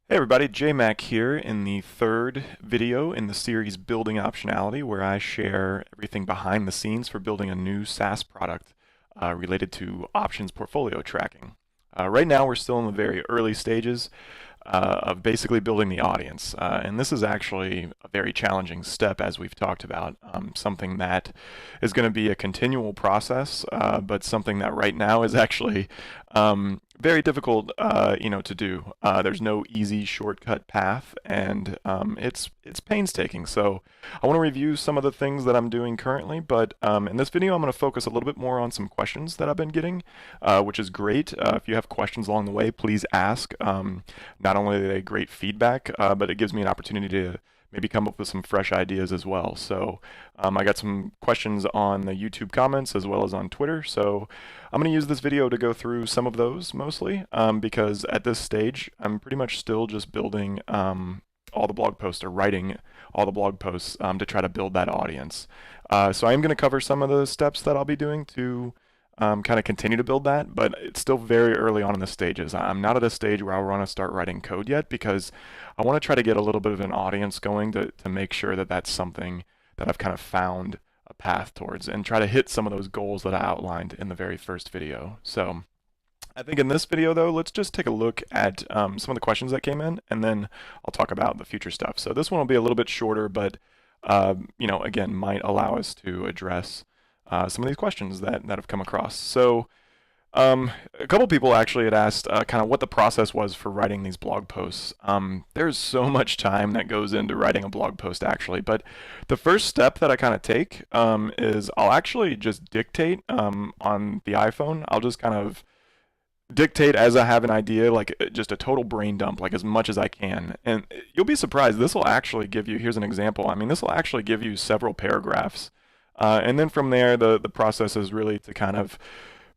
Hey everybody, JMac here in the third video in the series Building Optionality, where I share everything behind the scenes for building a new SaaS product related to options portfolio tracking. Right now we're still in the very early stages of basically building the audience. And this is actually a very challenging step, as we've talked about, something that is going to be a continual process, but something that right now is actually very difficult, to do. There's no easy shortcut path, and it's painstaking. So I want to review some of the things that I'm doing currently, but in this video I'm going to focus a little bit more on some questions that I've been getting, which is great. If you have questions along the way, please ask. Not only are they great feedback, but it gives me an opportunity to maybe come up with some fresh ideas as well. So I got some questions on the YouTube comments as well as on Twitter. So I'm going to use this video to go through some of those mostly because at this stage I'm pretty much still just building all the blog posts or writing all the blog posts to try to build that audience. So I am going to cover some of the steps that I'll be doing to kind of continue to build that, but it's still very early on in the stages. I'm not at a stage where I want to start writing code yet because I want to try to get a little bit of an audience going to make sure that that's something that I've kind of found a path towards and try to hit some of those goals that I outlined in the very first video. So I think in this video though, let's just take a look at some of the questions that came in, and then I'll talk about the future stuff. So this one will be a little bit shorter, but again, might allow us to address some of these questions that have come across. So a couple people actually had asked kind of what the process was for writing these blog posts. There's so much time that goes into writing a blog post actually, but the first step that I kind of take is I'll actually just dictate on the iPhone. I'll just kind of dictate as I have an idea, like just a total brain dump, like as much as I can. And you'll be surprised, this will actually give you, here's an example, I mean, this will actually give you several paragraphs. And then from there, the process is really to kind of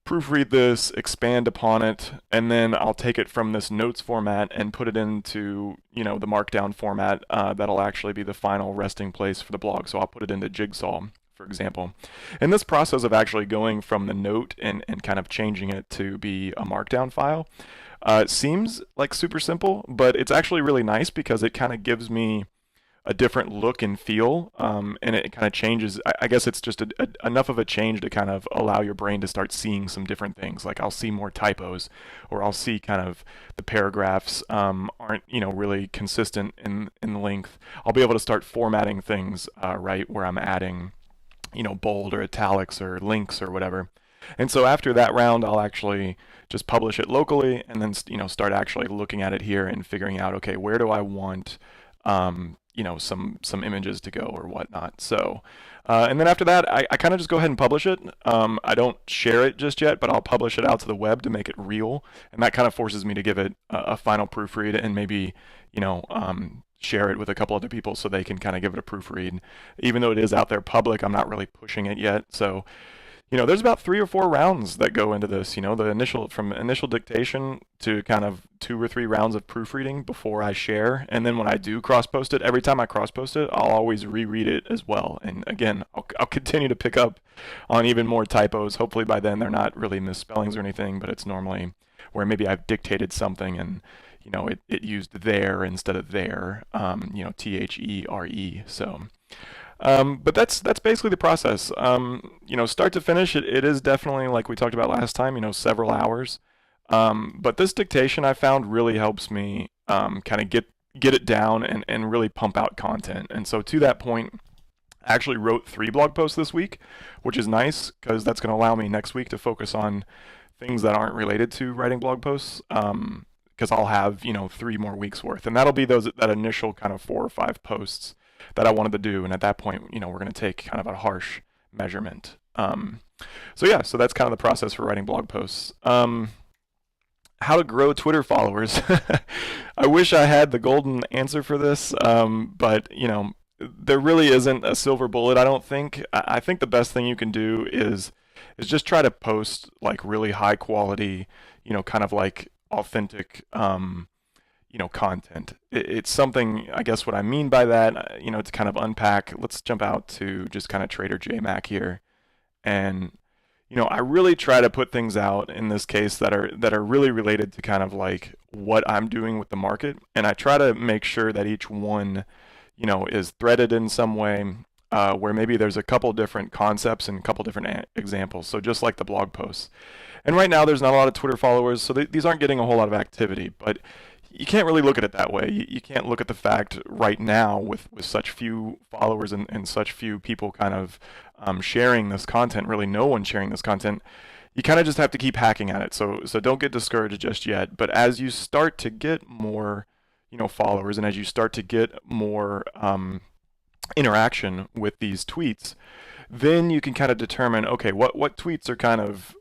proofread this, expand upon it, and then I'll take it from this notes format and put it into, the markdown format that'll actually be the final resting place for the blog. So I'll put it into Jigsaw, for example. And this process of actually going from the note and kind of changing it to be a markdown file seems like super simple, but it's actually really nice because it kind of gives me a different look and feel, and it kind of changes. I guess it's just enough of a change to kind of allow your brain to start seeing some different things. Like I'll see more typos, or I'll see kind of the paragraphs aren't really consistent in length. I'll be able to start formatting things right where I'm adding bold or italics or links or whatever. And so after that round, I'll actually just publish it locally, and then start actually looking at it here and figuring out, okay, where do I want some images to go or whatnot. So, and then after that, I kind of just go ahead and publish it. I don't share it just yet, but I'll publish it out to the web to make it real, and that kind of forces me to give it a final proofread and maybe, share it with a couple other people so they can kind of give it a proofread. Even though it is out there public, I'm not really pushing it yet. So there's about 3 or 4 rounds that go into this. From initial dictation to kind of 2 or 3 rounds of proofreading before I share. And then when I do cross-post it, every time I cross-post it, I'll always reread it as well. And again, I'll continue to pick up on even more typos. Hopefully by then they're not really misspellings or anything, but it's normally where maybe I've dictated something and it used there instead of there, THERE. So. But that's basically the process. Start to finish, it is definitely, like we talked about last time, several hours. But this dictation I found really helps me kind of get it down and really pump out content. And so to that point, I actually wrote 3 blog posts this week, which is nice because that's going to allow me next week to focus on things that aren't related to writing blog posts. Because I'll have 3 more weeks worth, and that'll be that initial kind of 4 or 5 posts that I wanted to do, and at that point, we're going to take kind of a harsh measurement. So that's kind of the process for writing blog posts. How to grow Twitter followers. I wish I had the golden answer for this, but there really isn't a silver bullet. I don't think. I think the best thing you can do is just try to post like really high quality, kind of like authentic content. It's something, I guess what I mean by that, to kind of unpack, let's jump out to just kind of Trader JMac here. And, I really try to put things out in this case that are really related to kind of like what I'm doing with the market, and I try to make sure that each one, is threaded in some way, where maybe there's a couple different concepts and a couple different examples. So just like the blog posts. And right now, there's not a lot of Twitter followers, so these aren't getting a whole lot of activity. But you can't really look at it that way. You can't look at the fact right now with such few followers and such few people kind of sharing this content, really no one sharing this content. You kind of just have to keep hacking at it. So don't get discouraged just yet. But as you start to get more, followers, and as you start to get more interaction with these tweets, then you can kind of determine, okay, what tweets are kind of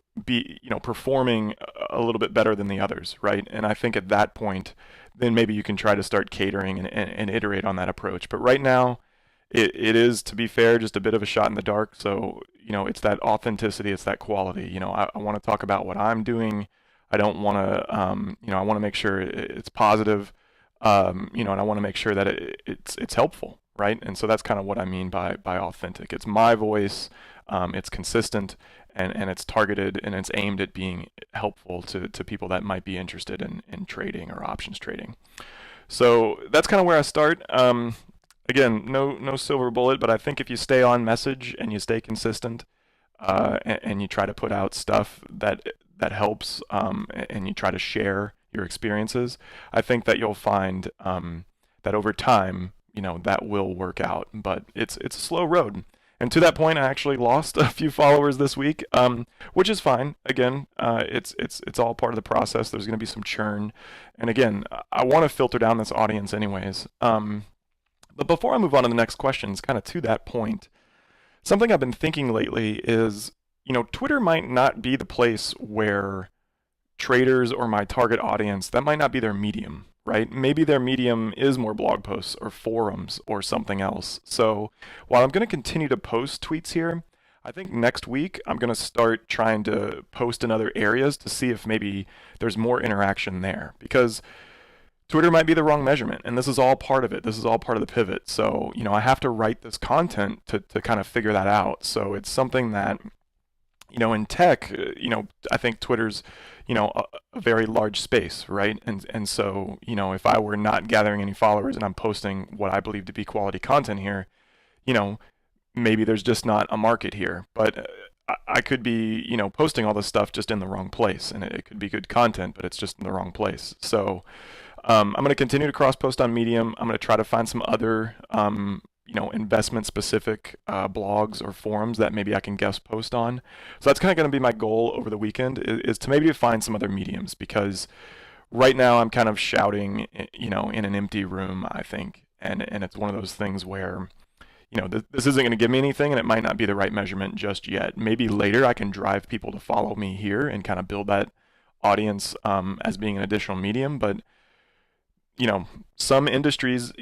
performing a little bit better than the others, right? And I think at that point, then maybe you can try to start catering and iterate on that approach. But right now, it is, to be fair, just a bit of a shot in the dark. So, it's that authenticity, it's that quality. I want to talk about what I'm doing. I don't want to, I want to make sure it's positive, and I want to make sure that it's helpful, right? And so that's kind of what I mean by authentic. It's my voice, it's consistent, and it's targeted, and it's aimed at being helpful to people that might be interested in trading or options trading. So that's kind of where I start. Again, no silver bullet, but I think if you stay on message and you stay consistent, and you try to put out stuff that helps, and you try to share your experiences, I think that you'll find that over time, that will work out. But it's a slow road. And to that point, I actually lost a few followers this week, which is fine. Again, it's all part of the process. There's going to be some churn, and again, I want to filter down this audience anyways. But before I move on to the next questions, kind of to that point, something I've been thinking lately is, Twitter might not be the place where traders or my target audience, that might not be their medium, right? Maybe their medium is more blog posts or forums or something else. So while I'm going to continue to post tweets here, I think next week I'm going to start trying to post in other areas to see if maybe there's more interaction there, because Twitter might be the wrong measurement, and this is all part of it. This is all part of the pivot. So, I have to write this content to kind of figure that out. So it's something that, in tech, I think Twitter's, a very large space, right? And so, if I were not gathering any followers and I'm posting what I believe to be quality content here, maybe there's just not a market here. But I could be, posting all this stuff just in the wrong place, and it could be good content, but it's just in the wrong place. So I'm going to continue to cross-post on Medium. I'm going to try to find some other, investment-specific blogs or forums that maybe I can guest post on. So that's kind of going to be my goal over the weekend, is to maybe find some other mediums, because right now I'm kind of shouting, in an empty room, I think. And it's one of those things where, this isn't going to give me anything, and it might not be the right measurement just yet. Maybe later I can drive people to follow me here and kind of build that audience as being an additional medium. But some industries,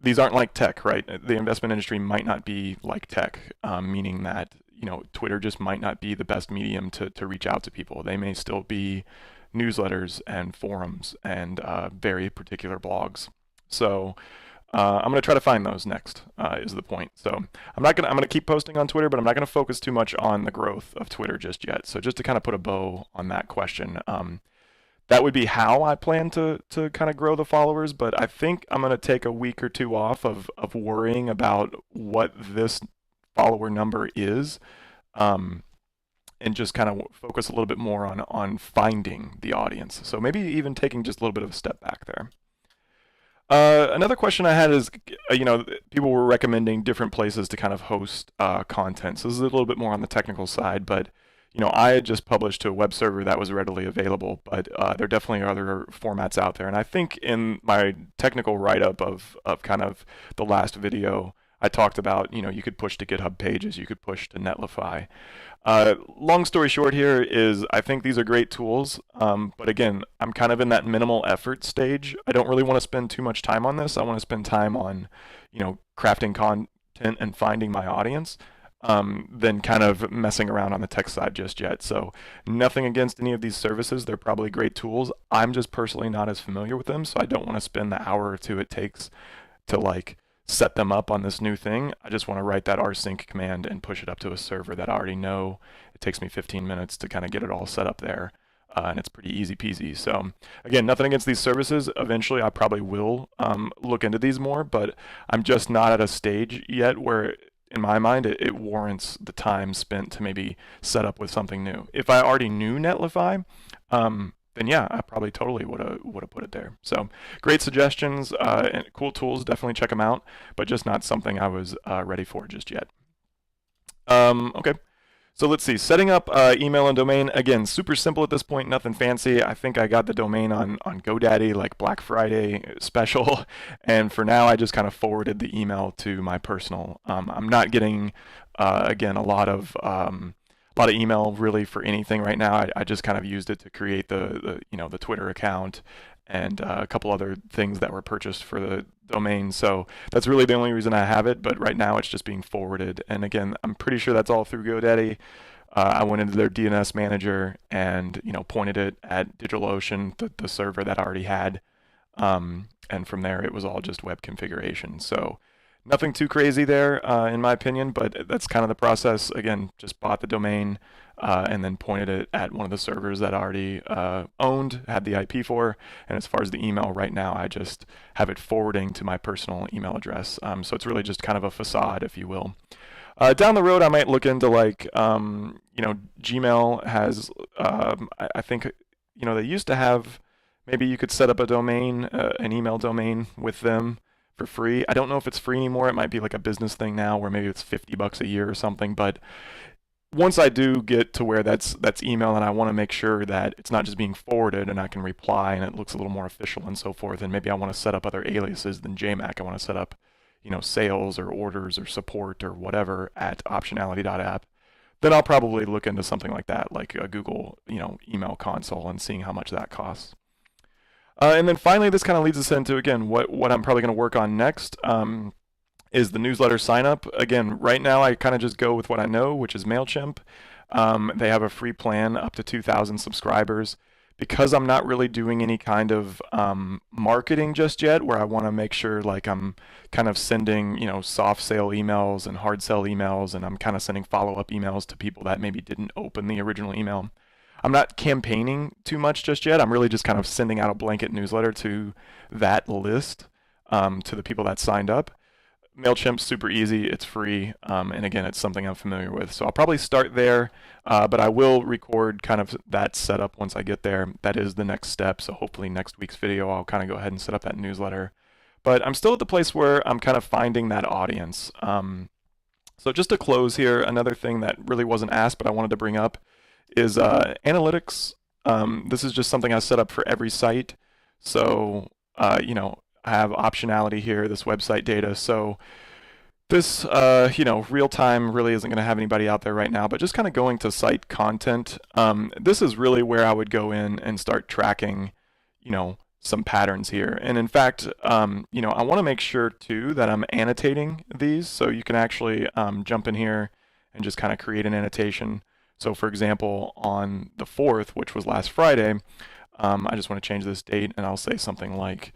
these aren't like tech, right? The investment industry might not be like tech, meaning that, Twitter just might not be the best medium to reach out to people. They may still be newsletters and forums and very particular blogs. So I'm going to try to find those next, is the point. So I'm going to keep posting on Twitter, but I'm not going to focus too much on the growth of Twitter just yet. So just to kind of put a bow on that question, that would be how I plan to kind of grow the followers. But I think I'm going to take a week or two off of worrying about what this follower number is, and just kind of focus a little bit more on finding the audience. So maybe even taking just a little bit of a step back there. Another question I had is, people were recommending different places to kind of host content. So this is a little bit more on the technical side, but I had just published to a web server that was readily available, but there definitely are other formats out there. And I think in my technical write-up of kind of the last video, I talked about, you could push to GitHub Pages, you could push to Netlify. Long story short here is, I think these are great tools, but again, I'm kind of in that minimal effort stage. I don't really want to spend too much time on this. I want to spend time on, crafting content and finding my audience, than kind of messing around on the tech side just yet. So nothing against any of these services. They're probably great tools. I'm just personally not as familiar with them, so I don't want to spend the hour or two it takes to set them up on this new thing. I just want to write that rsync command and push it up to a server that I already know. It takes me 15 minutes to kind of get it all set up there. And it's pretty easy peasy. So again, nothing against these services. Eventually, I probably will look into these more, but I'm just not at a stage yet where, in my mind, it warrants the time spent to maybe set up with something new. If I already knew Netlify, then yeah, I probably totally would have put it there. So great suggestions and cool tools. Definitely check them out, but just not something I was ready for just yet. Okay. So let's see, setting up email and domain, again, super simple at this point, nothing fancy. I think I got the domain on GoDaddy, like Black Friday special, and for now I just kind of forwarded the email to my personal. I'm not getting, again, a lot of email really for anything right now. I just kind of used it to create the Twitter account and a couple other things that were purchased for the domain. So that's really the only reason I have it, but right now it's just being forwarded. And again, I'm pretty sure that's all through GoDaddy. I went into their DNS manager and pointed it at DigitalOcean, the server that I already had. And from there, it was all just web configuration. So nothing too crazy there, in my opinion, but that's kind of the process. Again, just bought the domain and then pointed it at one of the servers that I already owned, had the IP for. And as far as the email right now, I just have it forwarding to my personal email address. So it's really just kind of a facade, if you will. Down the road, I might look into like, Gmail has, I think, they used to have, maybe you could set up a domain, an email domain with them for free. I don't know if it's free anymore. It might be like a business thing now where maybe it's $50 a year or something. But once I do get to where that's email and I want to make sure that it's not just being forwarded and I can reply and it looks a little more official and so forth, and maybe I want to set up other aliases than JMac. I want to set up, sales or orders or support or whatever at optionality.app. Then I'll probably look into something like that, like a Google, email console and seeing how much that costs. And then finally, this kind of leads us into, again, what I'm probably going to work on next is the newsletter sign up. Again, right now I kind of just go with what I know, which is MailChimp. They have a free plan up to 2,000 subscribers. Because I'm not really doing any kind of marketing just yet, where I want to make sure like I'm kind of sending, soft sale emails and hard sell emails, and I'm kind of sending follow-up emails to people that maybe didn't open the original email. I'm not campaigning too much just yet. I'm really just kind of sending out a blanket newsletter to that list, to the people that signed up. MailChimp's super easy, it's free, and again, it's something I'm familiar with. So I'll probably start there, but I will record kind of that setup once I get there. That is the next step, so hopefully next week's video I'll kind of go ahead and set up that newsletter. But I'm still at the place where I'm kind of finding that audience. So just to close here, another thing that really wasn't asked but I wanted to bring up is analytics. This is just something I set up for every site. So, I have optionality here, this website data. So this, real time really isn't going to have anybody out there right now, but just kind of going to site content. This is really where I would go in and start tracking, some patterns here. And in fact, I want to make sure too that I'm annotating these. So you can actually jump in here and just kind of create an annotation. So for example, on the 4th, which was last Friday, I just want to change this date and I'll say something like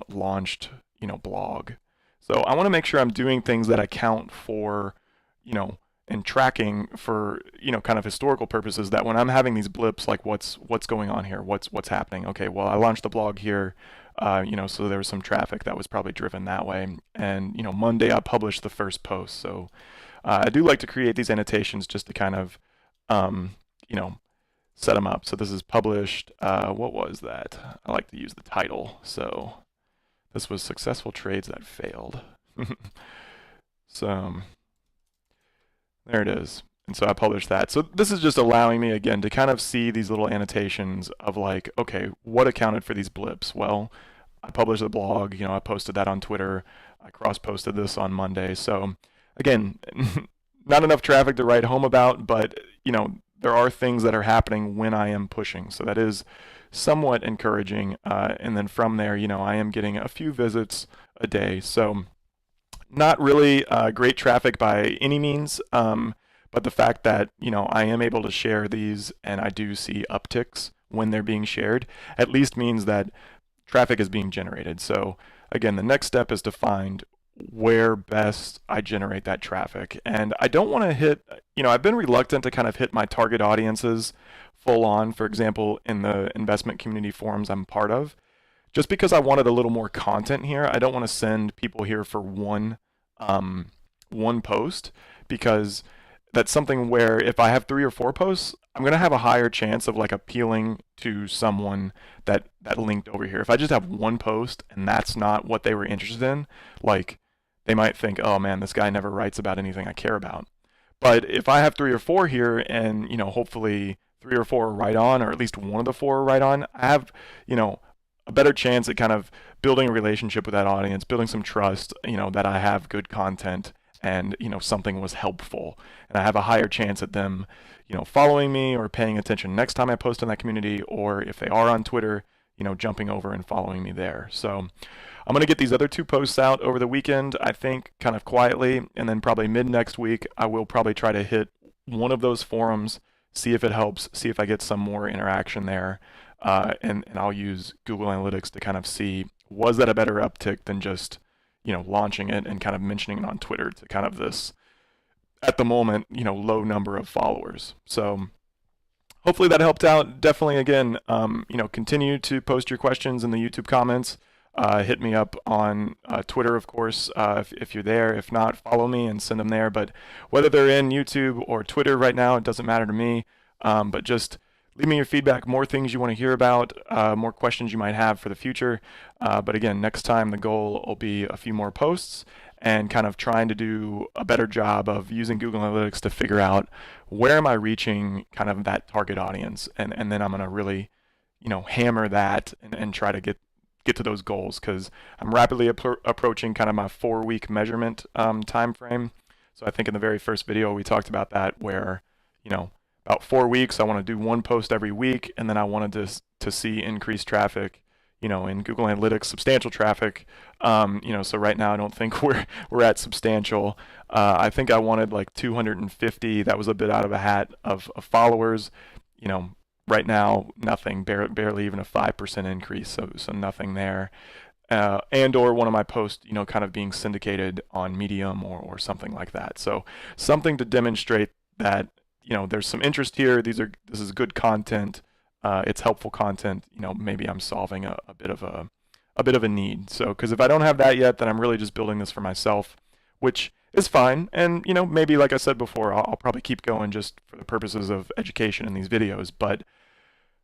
launched, blog. So I want to make sure I'm doing things that account for, and tracking for, kind of historical purposes, that when I'm having these blips, like what's going on here, what's happening. Okay, well, I launched the blog here, so there was some traffic that was probably driven that way. And, Monday I published the first post. So I do like to create these annotations just to kind of, set them up. So this is published, what was that? I like to use the title. So this was successful trades that failed. So there it is. And so I published that. So this is just allowing me, again, to kind of see these little annotations of like, okay, what accounted for these blips? Well, I published the blog, I posted that on Twitter. I cross-posted this on Monday. So again, not enough traffic to write home about, but, there are things that are happening when I am pushing. So that is somewhat encouraging. And then from there, I am getting a few visits a day. So not really great traffic by any means. But the fact that, I am able to share these and I do see upticks when they're being shared, at least means that traffic is being generated. So again, the next step is to find where best I generate that traffic. And I don't want to hit, I've been reluctant to kind of hit my target audiences full on, for example, in the investment community forums I'm part of, just because I wanted a little more content here. I don't want to send people here for um, one post, because that's something where if I have 3 or 4 posts, I'm gonna have a higher chance of like appealing to someone that linked over here. If I just have one post and that's not what they were interested in, like they might think, oh man, this guy never writes about anything I care about. But if I have 3 or 4 here, and hopefully 3 or 4 are right on, or at least one of the 4 are right on, I have a better chance at kind of building a relationship with that audience, building some trust, that I have good content, and something was helpful, and I have a higher chance at them following me or paying attention next time I post in that community, or if they are on Twitter, jumping over and following me there. So I'm going to get these other 2 posts out over the weekend, I think, kind of quietly, and then probably mid next week I will probably try to hit one of those forums, see if it helps, see if I get some more interaction there, and I'll use Google Analytics to kind of see, was that a better uptick than just launching it and kind of mentioning it on Twitter to kind of this, at the moment, low number of followers. So hopefully that helped out. Definitely, again, continue to post your questions in the YouTube comments. Hit me up on Twitter, of course, if you're there. If not, follow me and send them there. But whether they're in YouTube or Twitter right now, it doesn't matter to me. But just leave me your feedback, more things you want to hear about, more questions you might have for the future. But again, next time the goal will be a few more posts and kind of trying to do a better job of using Google Analytics to figure out where am I reaching kind of that target audience. And then I'm going to really, hammer that and try to get to those goals, because I'm rapidly approaching kind of my 4-week measurement time frame. So I think in the very first video we talked about that, where about 4 weeks I want to do 1 post every week, and then I wanted to see increased traffic in Google Analytics, substantial traffic. So right now I don't think we're at substantial. I think I wanted like 250. That was a bit out of a hat of followers. Right now, nothing, barely even a 5% increase, so nothing there. And or one of my posts, kind of being syndicated on Medium or something like that. So something to demonstrate that, there's some interest here. This is good content. It's helpful content. Maybe I'm solving a bit of a need. So, because if I don't have that yet, then I'm really just building this for myself, which is fine. And maybe, like I said before, I'll probably keep going just for the purposes of education in these videos. But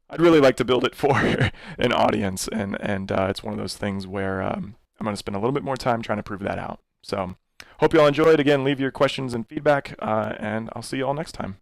I'd really like to build it for an audience, and it's one of those things where I'm going to spend a little bit more time trying to prove that out. So, hope you all enjoyed. Again, leave your questions and feedback, and I'll see you all next time.